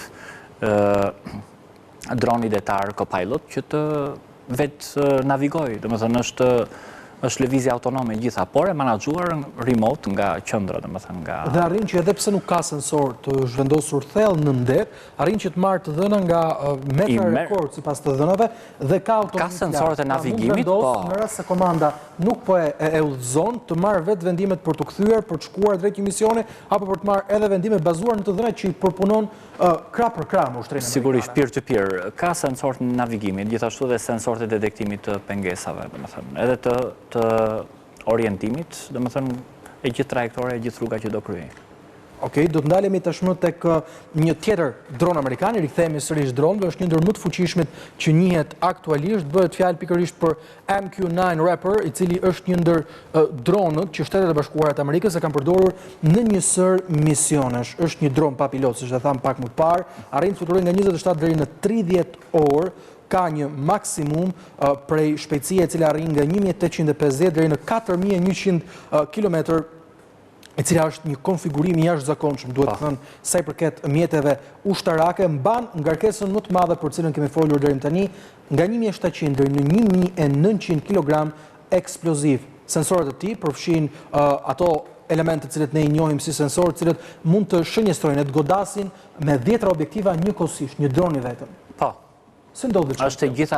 droni detar Copilot që të vetë navigojë, domethënë është lëvizje autonome gjitha, por e menaxhuar remote nga qendra, domethënë nga. Dhe arrin që edhe pse nuk ka sensor të zhvendosur thellë në det, arrin që të marrë të dhëna nga metra rekord sipas të dhënave dhe ka automatik. Ka sensorët e navigimit, po. Në rast se komanda nuk po e udhëzon, të marrë vetë vendimet për të kthyer, për të shkuar drejt një misioni apo për të marrë edhe vendime bazuar në të dhënat që I përpunon krah për krah me ushtrinë. Sigurisht peer-to-peer, ka sensorët në navigimit, gjithashtu dhe sensorët e detektimit të pengesave, domethënë, edhe të orientimit, domethënë e gjithë trajektore, e gjithë rruga që do kryej. Okej, do të ndalemi tashmë tek një tjetër dron amerikan, rikthehemi sërish dronëve, është një ndër më të fuqishmit që njihet aktualisht, bëhet fjalë pikërisht për MQ-9 Raptor, I cili është një ndër dronët që Shtetet e Bashkuara të Amerikës e kanë përdorur në një sër misionesh. Është një dron pa pilot, siç e tham pak më parë, arrin të fluturojë nga 27 deri në 30 orë, ka një maksimum prej shpejtësie e cila arrin nga 1850 deri në 4100 km, e cila është një konfigurim I jashtëzakonshëm, duhet të thënë sa I përket mjeteve ushtarake, mban ngarkesën më të madhe për cilën kemi folur deri tani, nga 1700 deri në 1900 kg eksploziv. Sensorët e tij përfshin ato elemente të cilët ne I njohim si sensorë, të cilët mund të shënjestrojnë, të godasin me 10 objektiva njëkohësisht, një dron I vetëm. Po. Se ndodhet çfarë? Është e gjitha,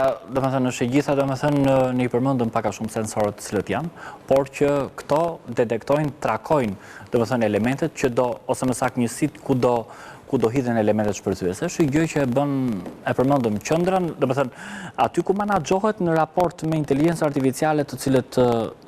domethënë ne I përmendëm pak a shumë sensorët të cilët janë, por që këto detektojnë, trakojnë, domethënë elementet që ose më saktë njësitë ku do hidhen elementet shpërthyese. Është gjë që e përmendëm qendrën, domethënë aty ku menaxhohet në raport me inteligjencë artificiale të cilët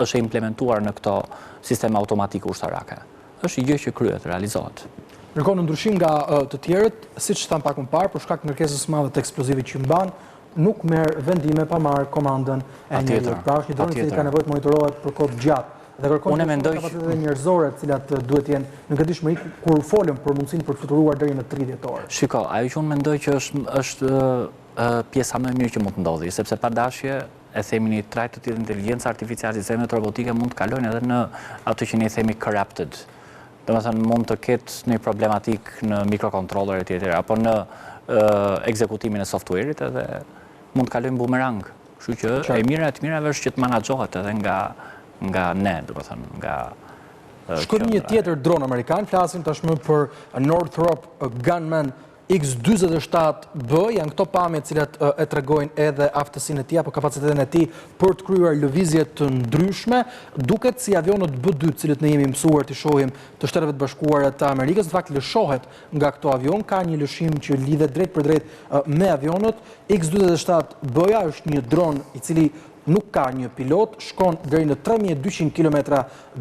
është implementuar në këto sisteme automatike ushtarake. Është gjë që kryhet, realizohet. Ndërkohë në ndryshim nga të tjerët, siç tham pak më parë, për shkak të ngarkesës së madhe të eksplozivit që mban, nuk merr vendime pa marrë komandën e njeriut. Pra është një dron I cili ka nevojë të monitorohet për kohë gjatë dhe kërkon kapacitete njerëzore të cilat duhet jenë në gatishmëri kur folëm për mundësinë për të fluturuar deri në 30 orë. Shiko, ajo që unë mendoj që është pjesa më e mirë që mund të ndodhi, sepse pa dashje e themi një trajt të tillë inteligjencë artificiale, sistemet robotike mund të kalojnë edhe në atë që ne themi corrupted. Domethënë mund të ketë një problematik në mikrokontroller e tjetër, apo në ekzekutimin e software-it edhe mund të kalojnë bumerang. Kështu që e mira është që të menaxhohet edhe nga ne, domethënë nga Shkon një tjetër dron amerikan, flasim tashmë për Northrop Grumman X-27B, janë këto pamje cilat e tregojnë edhe aftësinë e tij apo kapacitetin e tij për të kryer lëvizje të ndryshme, duket si avionët B-2, cilët ne jemi mësuar të shohim të Shteteve të Bashkuara të Amerikës, në fakt lëshohet nga këto avion, ka një lëshim që lidhet drejt për drejt me avionët. X-27B-ja është një dron i cili nuk ka një pilot, shkon deri në 3200 km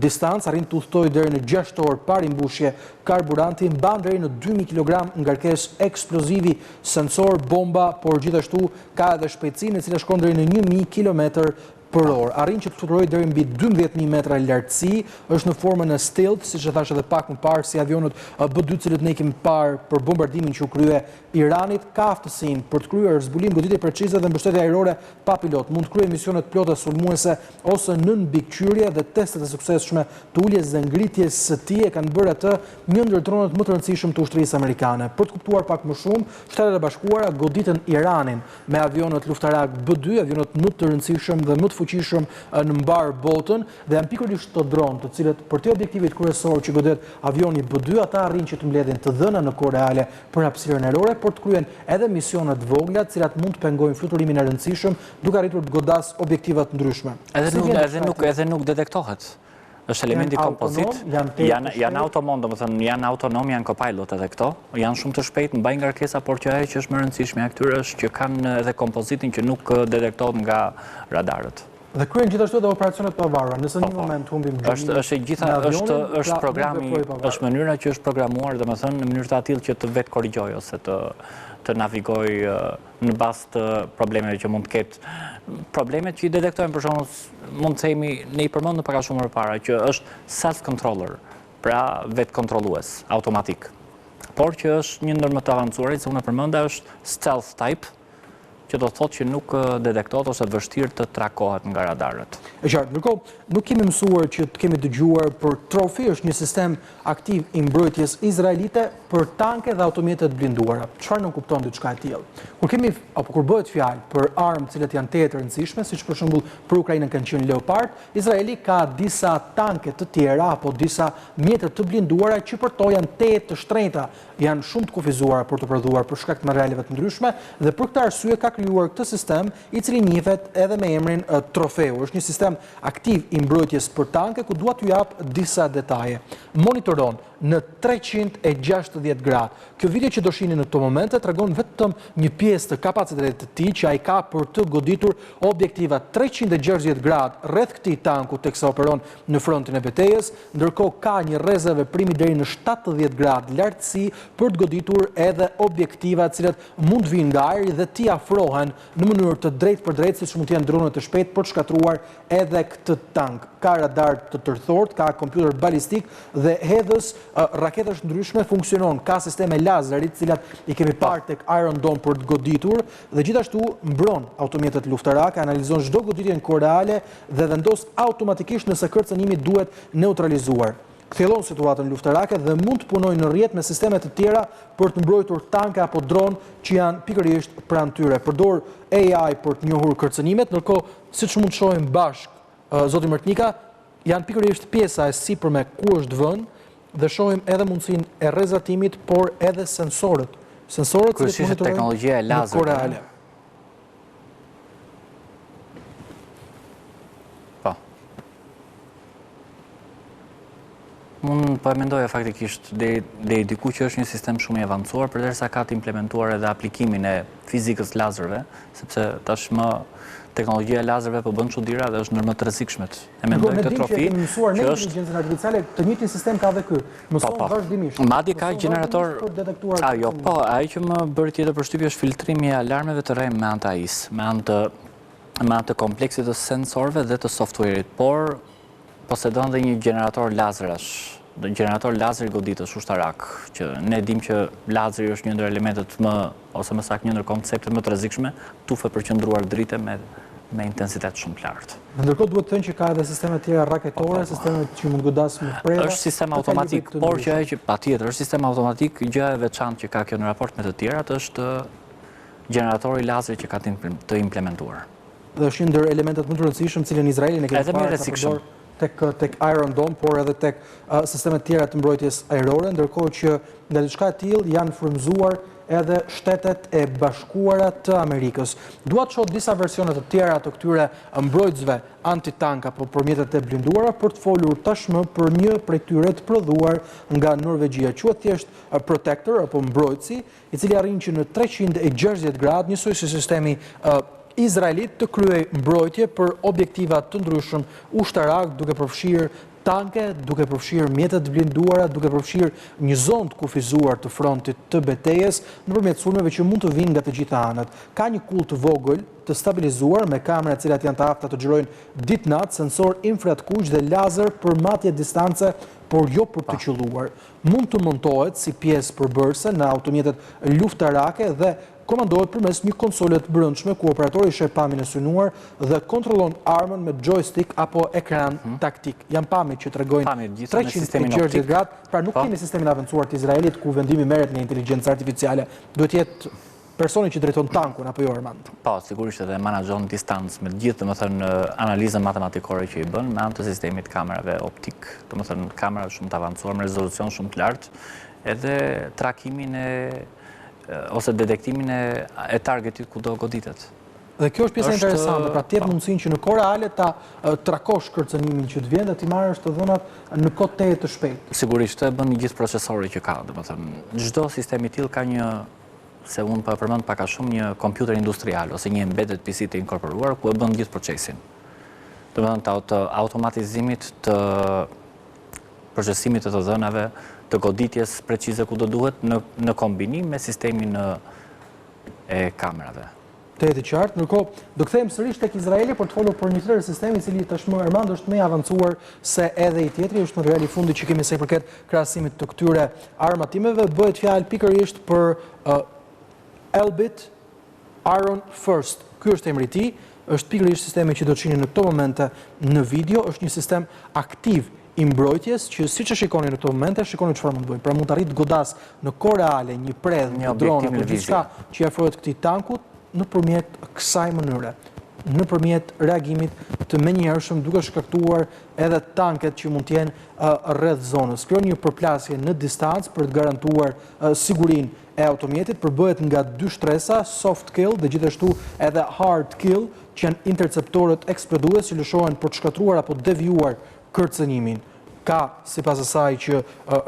distancë, arrin të udhtojë deri në 6 orë pari mbushje karburanti, mban deri në 2000 kg ngarkesë eksplozivi, sensor, bomba, por gjithashtu ka edhe shpejtësinë e cila shkon deri në 1000 km për orë. Arrin që të fluturojë deri mbi 12000 metra lartësi, është në formën e stealth, siç e thash edhe pak më parë, si avionët B-2 cilët ne kemi parë për bombardimin që u krye Iranit, ka aftësinë për të kryer zbulim goditje precize dhe mbështetje ajrore pa pilot. Mund të kryejë misione të plota sulmuese ose nën mbikëqyrje dhe testet e suksesshme të uljes dhe ngritjes së tij e kanë bërë atë një ndër dronët më të rëndësishëm të ushtrisë amerikane. Për të kuptuar pak më shumë, Shtetet e Bashkuara goditën Iranin me avionët luftarak B-2, avionët më të rëndësishëm dhe më të fuqishëm në mbar botën, dhe janë pikërisht të dronë, të cilët për të objektivit kryesor që godet avioni B-2, ata arrin që të mbledhin të dhëna në kohë reale për hapësirën ajrore, por të kryen edhe misionet të vogla, të cilat mund të pengojnë fluturimin e rëndësishëm, duke arritur të godas objektiva të ndryshme. Edhe nuk detektohet. Është elementi kompozit, janë autonom, domethënë janë autonom, janë copilot edhe këto, janë shumë të shpejtë, mbajnë ngarkesa, por që ajo që është më rëndësishme këtyre është që kanë edhe kompozitin që nuk detektohet nga radarët. Dhe kryen gjithashtu edhe operacionet të pavarura, nëse një moment humbim është programi, është mënyra që është programuar, domethënë në mënyrë të tillë që të vetë korrigjojë ose të navigoj në bazë të problemeve që mund të ketë. Problemet që i detektojnë, për shembull, mund të themi, ne i përmendëm pak a shumë më parë, që është self-controller, pra vetë kontrollues, automatik. Por që është një ndër më të avancuarit, se unë e përmenda, është stealth type, që do të thotë që nuk detektohet ose vështirë të trakohet nga radarët. E qartë, ndërkohë, nuk kemi mësuar që të kemi dëgjuar për Trophy, është një sistem aktiv i mbrojtjes izraelite për tanke dhe automjetet blinduara. Çfarë nuk kupton diçka e tillë? Kur bëhet fjalë për armë të cilat janë të rëndësishme, siç për shembull për Ukrainën kanë qenë Leopard, Izraeli ka disa tanke të tjera apo disa mjete të blinduara që për to janë të shtrenjta, janë shumë të kufizuara për të prodhuar për shkak të materialeve të ndryshme, dhe për këtë arsye ka krijuar këtë sistem i cili njihet edhe me emrin Trofeu. Është një sistem aktiv i mbrojtjes për tanke ku dua t'ju jap disa detaje. Monitoron në 360 gradë. Kjo video që do shihni në këto momente tregon vetëm një pjesë të kapacitetit të tij që ai ka për të goditur objektiva 360 gradë rreth këtij tanku teksa operon në frontin e betejës, ndërkohë ka një rrezë veprimi deri në 70 gradë lartësi për të goditur edhe objektiva të cilat mund të vinë nga ajri dhe t'i afrohen në mënyrë të drejtë për drejtë, siç mund të jenë dronet të shpejtë për të shkatruar edhe këtë tank. Ka radar të tërthort, ka kompjuter balistik dhe hedhës raketash ndryshme, funksionon, ka sisteme lazerit, cilat i kemi parë tek Iron Dome për të goditur, dhe gjithashtu mbron automjetet luftarake, analizon çdo goditje në kohë reale dhe vendos automatikisht nëse kërcënimi duhet neutralizuar. Kthjellon situatën luftarake dhe mund të punojë në rrjet me sisteme të tjera për të mbrojtur tanke apo dron që janë pikërisht pranë tyre. Përdor AI për të njohur kërcënimet, ndërkohë siç mund të shohim bashkë, zoti Mërtnika, janë pikërisht pjesa e sipërme ku është vënë dhe shohim edhe mundësinë e rrezatimit, por edhe sensorët. Sensorët që monitorojnë teknologjia e lazerit. Unë po e mendoja faktikisht deri diku që është një sistem shumë i avancuar, përderisa ka të implementuar edhe aplikimin e fizikës lazerve, sepse tashmë teknologjia e lazerve po bën çuditëra dhe është ndër më të rrezikshmet. E mendoj këtë Trofi që mësuar në inteligjencën artificiale, të njëjtin sistem ka edhe ky. Mëson vazhdimisht. Madje ka gjenerator. Jo, po, ai që më bëri tjetër përshtypje është filtrimi i alarmeve të rrem me anë të AI-s, me anë të kompleksit të sensorëve dhe të software-it, por posedon dhe një generator lazerash, generator lazer goditës ushtarak, që ne dim që lazeri është një ndër elementet ose më saktë një ndër konceptet më të rrezikshme, tufe përqendruar drite me intensitet shumë të lartë. Ndërkohë duhet të thënë që ka edhe sisteme të tjera raketore, sisteme që mund godas me prera. Është sistem automatik, por që ajo që patjetër është sistem automatik, gjë e veçantë që ka kjo në raport me të tjerat është generatori lazer që ka të implementuar. Dhe është një ndër elementet më të rëndësishëm cilën Izraeli ne kemi parë tek Iron Dome, por edhe tek sistemet tjera të mbrojtjes ajrore, ndërkohë që nga diçka e tillë janë frymëzuar edhe Shtetet e Bashkuara të Amerikës. Dua të shoh disa versione të tjera të këtyre mbrojtësve antitank apo për mjetet e blinduara për të folur tashmë për një prej tyre të prodhuar nga Norvegjia. Quhet thjesht Protector apo mbrojtësi, i cili arrin që në 360 gradë, njësoj si sistemi izraelit, të kryej mbrojtje për objektiva të ndryshëm ushtarak, duke përfshirë tanke, duke përfshirë mjetet blinduara, duke përfshirë një zonë të kufizuar të frontit të betejës, nëpërmjet sulmeve që mund të vinë nga të gjitha anët. Ka një kull të vogël të stabilizuar me kamera të cilat janë të afta të xhirojnë ditë-natë, sensor infrakuq dhe lazer për matje distance, por jo për të qelluar. Mund të montohet si pjesë përbërëse në automjetet luftarake dhe komandohet përmes një konsole të brendshme ku operatori sheh pamjen e synuar dhe kontrollon armën me joystick apo ekran taktik. Janë pamjet që tregojnë 360 gradë, pra nuk kemi sistemin e avancuar të Izraelit ku vendimi merret nga inteligjenca artificiale. Duhet jetë personi që drejton tankun apo jo, Armand? Po, sigurisht edhe menaxhon distancë me gjithë, domethënë, analizën matematikore që i bën me anë të sistemit kamerave optik, domethënë kamera shumë të avancuar me rezolucion shumë të lartë, edhe trakimin ose detektimin e targetit ku do goditet. Dhe kjo është pjesa interesante, pra tjetë mundësinë që në kohë reale ta trakosh kërcënimin që të vjen dhe ti marrësh të dhënat në kohë teje të shpejtë. Sigurisht, e bën një gjithë procesori që ka, domethënë, çdo sistem i tillë ka një, se unë po e përmend pak a shumë, një kompjuter industrial ose një embedded PC të inkorporuar ku e bën gjithë procesin. Domethënë të automatizimit, të procesimit të dhënave, të goditjes precize ku do duhet në kombinim me sistemin e kamerave. Të jetë qartë, ndërkohë do kthehemi sërish tek Izraeli për të folur për një tjetër sistem i cili tashmë Armand është më i avancuar se edhe i tjetri, është në reali fundi që kemi sa i përket krahasimit të këtyre armatimeve, bëhet fjalë pikërisht për Elbit Iron First. Ky është emri i tij, është pikërisht sistemi që do të shihni në këto momente në video, është një sistem aktiv i mbrojtjes që siç e shikoni në këto momente, shikoni çfarë mund të bëjë. Pra mund të arrit godas në kohë reale një predh, një dron apo diçka që afrohet këtij tankut nëpërmjet kësaj mënyre, nëpërmjet reagimit të menjëhershëm duke shkaktuar edhe tanket që mund të jenë rreth zonës. Krijon një përplasje në distancë për të garantuar sigurinë e automjetit, përbëhet nga dy shtresa, soft kill dhe gjithashtu edhe hard kill, që janë interceptorët eksplodues që lëshohen për të shkatruar apo devijuar kërcënimin. Ka, sipas asaj që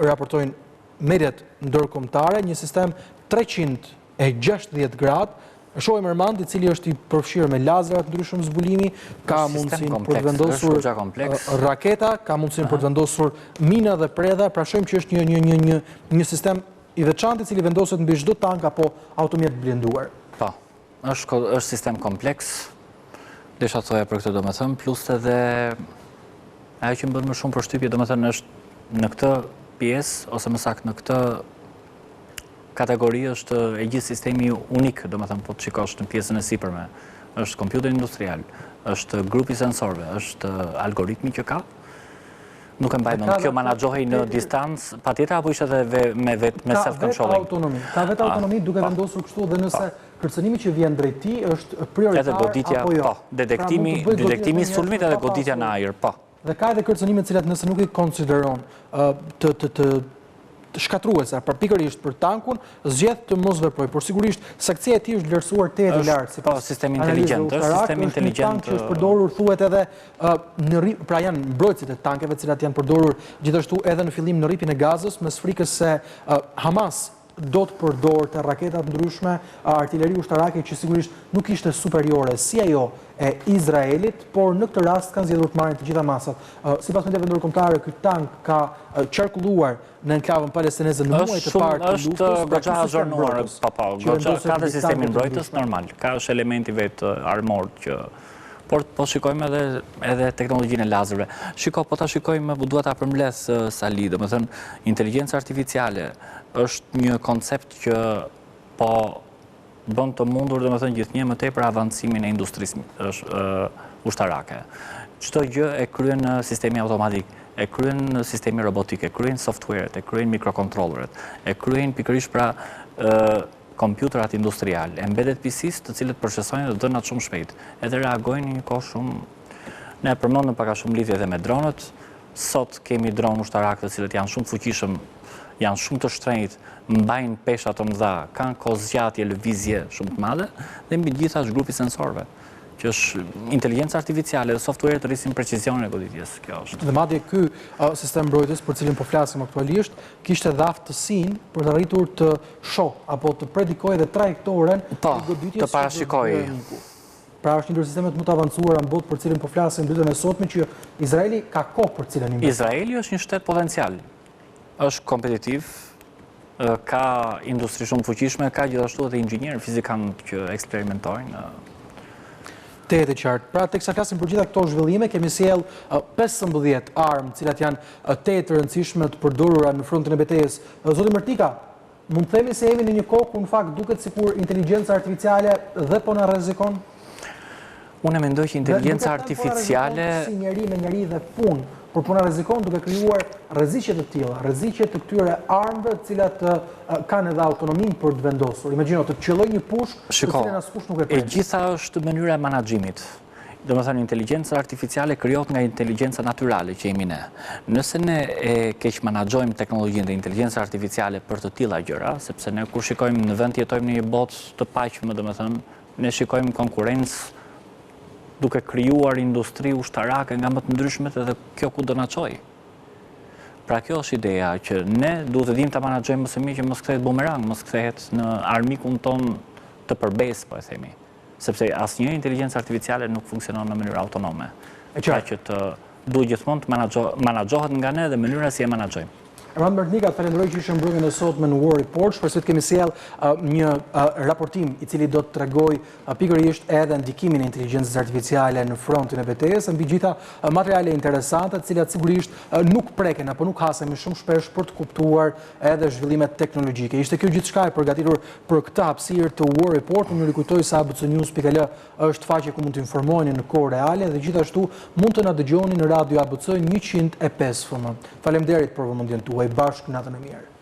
raportojnë mediat ndërkombëtare, një sistem 360 gradë. Shohim Armand, i cili është i përfshirë me lazera të ndryshëm zbulimi, ka mundësinë për të vendosur raketa, ka mundësinë për të vendosur mina dhe predha, pra shohim që është një sistem i veçantë i cili vendoset mbi çdo tank apo automjet blinduar. Po, është sistem kompleks, desha thoja për këtë domethënë, plus edhe ajo që më bën më shumë përshtypje, domethënë është në këtë pjesë ose më saktë në këtë kategori është e gjithë sistemi unik, domethënë po të shikosh në pjesën e sipërme. Është kompjuter industrial, është grupi sensorëve, është algoritmi që ka. Nuk e mbaj mend, kjo menaxhohej në distancë, patjetër apo ishte edhe me self controlling. Ka vetë autonomi duke vendosur kështu dhe nëse kërcënimi që vjen drejt tij është prioritar apo jo. Po, detektimi i sulmit edhe goditja në ajër, po. Dhe ka edhe kërcënime të cilat nëse nuk i konsideron të shkatruese, pra pikërisht për tankun, zgjedh të mos veprojë, por sigurisht saktësia e tij është vlerësuar te e lartë. Po, sistem inteligjent, është sistem inteligjent që është përdorur thuhet edhe pra janë mbrojtësit e tankeve, të cilat janë përdorur gjithashtu edhe në fillim në rripin e Gazës, mes frikës se Hamas do të përdorte raketat ndryshme, artilleri ushtarake që sigurisht nuk ishte superiore si ajo e Izraelit, por në këtë rast kanë zgjedhur të marrin të gjitha masat. Sipas mediave ndërkombëtare, ky tank ka qarkulluar në enklavën palestineze në muajt e parë të luftës. Është goxha azhërnuar, ka dhe sistemin mbrojtës normal, ka është elementi vetë armor që por po shikojmë edhe teknologjinë e lazerëve. Po ta shikojmë, duhet ta përmbledh Sali, domethënë inteligjenca artificiale është një koncept që po bën të mundur domethënë gjithnjë më tepër avancimin e industrisë ushtarake. Çdo gjë e kryen sistemi automatik, e kryen sistemi robotik, e kryen software-et, e kryen mikrokontrolleret, e kryen pikërisht pra kompjuterat industrial, embedded PCs të cilët procesojnë dhe dhënat shumë shpejt, edhe reagojnë një kohë shumë. Ne përmendëm pak a shumë lidhje edhe me dronët. Sot kemi dronë ushtarak të cilët janë shumë fuqishëm, janë shumë të shtrenjtë, mbajnë pesha të mëdha, kanë kohë zgjatje, lëvizje shumë të madhe, dhe mbi gjitha është grupi sensorëve, që është inteligencë artificiale dhe software të rrisin precisionin e goditjes. Kjo është. Dhe madje ky sistem mbrojtës për cilin po flasim aktualisht, kishte dhe aftësinë për të arritur të shohë apo të predikojë dhe trajektoren e goditjes. Të parashikojë. Pra është një ndër sistemet më të avancuara në botë për cilin po flasim ditën e sotme, që Izraeli ka kohë për cilën investon. Izraeli është një shtet potencial. Është kompetitiv, ka industri shumë fuqishme, ka gjithashtu edhe inxhinierë fizikanë që eksperimentojnë. Të qartë. Pra, teksa flasim për gjitha këto zhvillime, kemi sjell 15 armë, cilat janë të rëndësishme të përdorura në frontin e betejës. Zoti Mërtika, mund të themi se jemi në një kohë ku në fakt duket sikur inteligjenca artificiale dhe po na rrezikon? Unë mendoj që inteligjenca artificiale si njeri me njeri dhe punë, por po na rrezikon duke krijuar rreziqe të tilla, rreziqe të këtyre armëve, të cilat kanë edhe autonominë për të vendosur. Imagjino të qelloj një pushk, të cilën askush nuk e pret. E gjitha është mënyra e menaxhimit. Domethënë inteligjenca artificiale krijohet nga inteligjenca natyrale që jemi ne. Nëse ne e keq menaxhojmë teknologjinë dhe inteligjencën artificiale për të tilla gjëra, sepse ne kur shikojmë në vend jetojmë në një botë të paqme, domethënë ne shikojmë konkurrencë duke krijuar industri ushtarake nga më të ndryshmet, edhe kjo ku do na çojë. Pra kjo është ideja, që ne duhet të dimë ta menaxhojmë më së miri që mos kthehet bumerang, mos kthehet në armikun ton të përbesë, po e themi. Sepse asnjë inteligjencë artificiale nuk funksionon në mënyrë autonome. Pra që duhet gjithmonë të menaxhohet nga ne dhe mënyra si e menaxhojmë. Erman Mërnika, falenderoj që ishë mbrëmjen e sotme në War Report, shpresoj të kemi sjell një raportim i cili do të tregojë pikërisht edhe ndikimin e inteligjencës artificiale në frontin e betejës, mbi gjitha materiale interesante, të cilat sigurisht nuk preken apo nuk hasemi shumë shpesh për të kuptuar edhe zhvillimet teknologjike. Ishte kjo gjithçka e përgatitur për këtë hapësirë të War Report. Unë ju rikujtoj se abcnews.al është faqe ku mund të informoheni në kohë reale dhe gjithashtu mund të na dëgjoni në Radio ABC 105 FM. Faleminderit për vëmendjen tuaj. Bashkë natën e mirë.